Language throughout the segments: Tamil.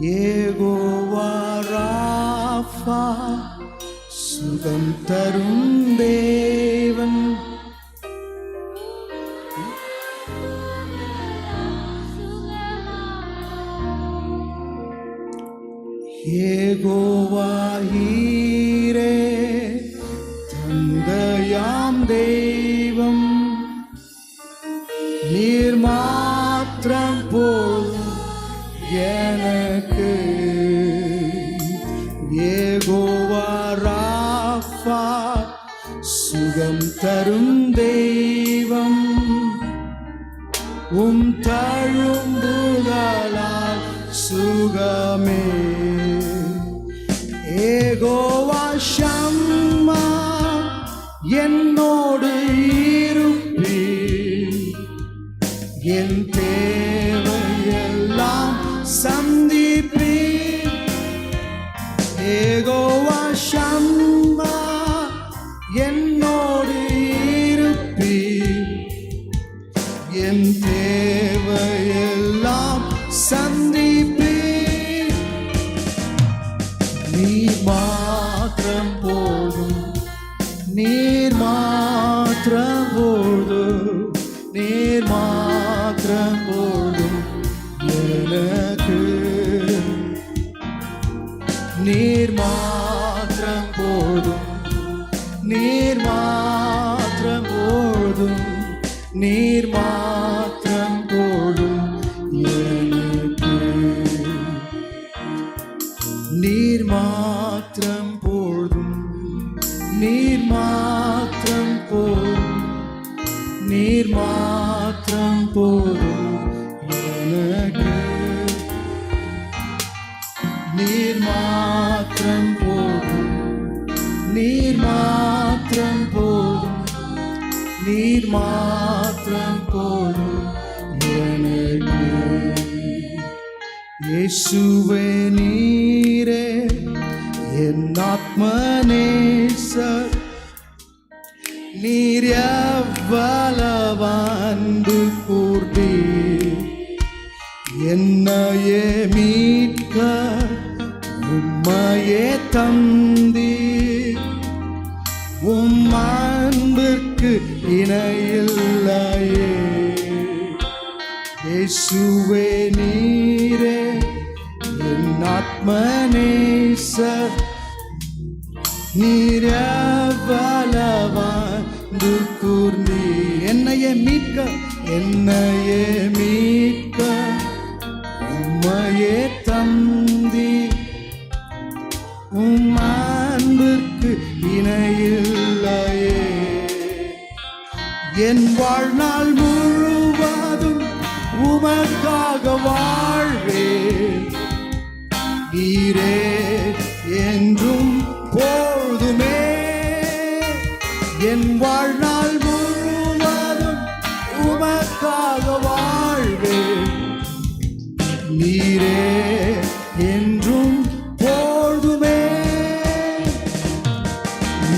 யெகோவா ராஃபா சுகம் தரும் தேவன். யெகோவா ஈரே தந்தையாம் தெய்வம். நீர் மாத்திரம் போதும் எனக்கு. யெகோவா ராஃபா சுகம் தரும் தெய்வம். தழும்புகளால் சுகமே. யெகோவா ஷம்மா என்னோடு இருப்பீர். என் தேவையெல்லாம் சந்திப்பீர். யெகோவா ஷம்மா என்னோடு இருப்பீர். என் தேவையெல்லாம் சந்திப்பீர். நீர் மாத்திரம் போதும். நீர் மாத்திரம் போதும். நீர் மாத்திரம் போதும் எனக்கு. நீர் மாத்திரம் போதும். நீர் மாத்திரம் போதும். நீர் மாத்திரம் போதும் எனக்கு. நீர் மாத்திரம் போதும். நீர் மாத்திரம் போதும். நீர் மாத்திரம் போதும் எனக்கு. நீர் மாத்திரம் போதும். நீர் மாத்திரம் போதும். நீர் மாத்திரம் போதும் எனக்கு. இயேசுவே நீரே என் ஆத்மநேசர். நீர் எவ்வளவு அன்பு கூர்ந்தீர். என்னையே மீட்க உம்மையே தந்தீர். உம் அன்பிற்கு இணையில்லையே. இயேசுவே நீரே என் ஆத்மநேசர். நீர் எவ்வளவு அன்பு கூர்ந்தீர். என்னையே மீட்க என்னையே மீட்க உம்மையே தந்தீர். உம் அன்பிற்கு இணையில்லையே. என் வாழ்நாள் முழுவதும் உமக்காக வாழ்வேன். நீரே என்றும் போதுமே. என் வாழ்நாள் முழுவதும் உமக்காக வாழ்வேன். நீரே என்றும் போதுமே.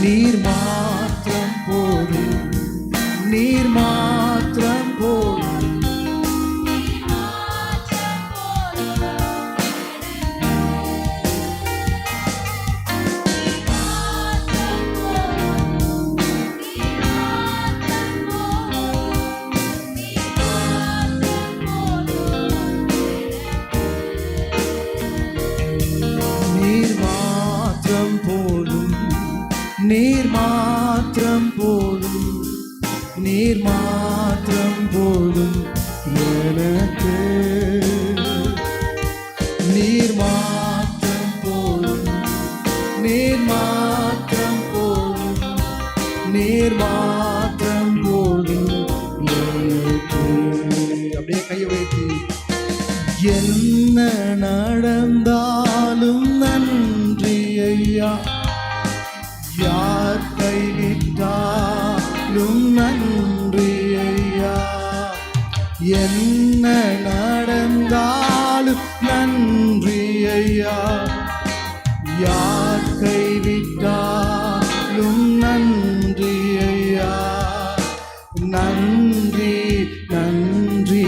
நீர் மாத்திரம் போதும். நீர் மாத்திரம் போதும். நீர் மாத்திரம் போதும். நீர் மாத்திரம் போதும் எனக்கு. நீர் மாத்திரம் போதும். நீர் மாத்திரம் போதும். நீர் மாத்திரம் போதும் எனக்கு. அப்படியே கையை வைத்து என்ன நடந்தாலும் நன்றி ஐயா. யார் கைவிட்டாலும் நன்றி ஐயா. என்ன நடந்தாலும் நன்றி ஐயா. யார் கைவிட்டாலும் நன்றி ஐயா. நன்றி நன்றி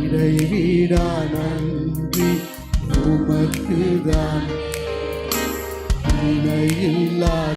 இறைவிடா நன்றி. நீதான் இணையில்லா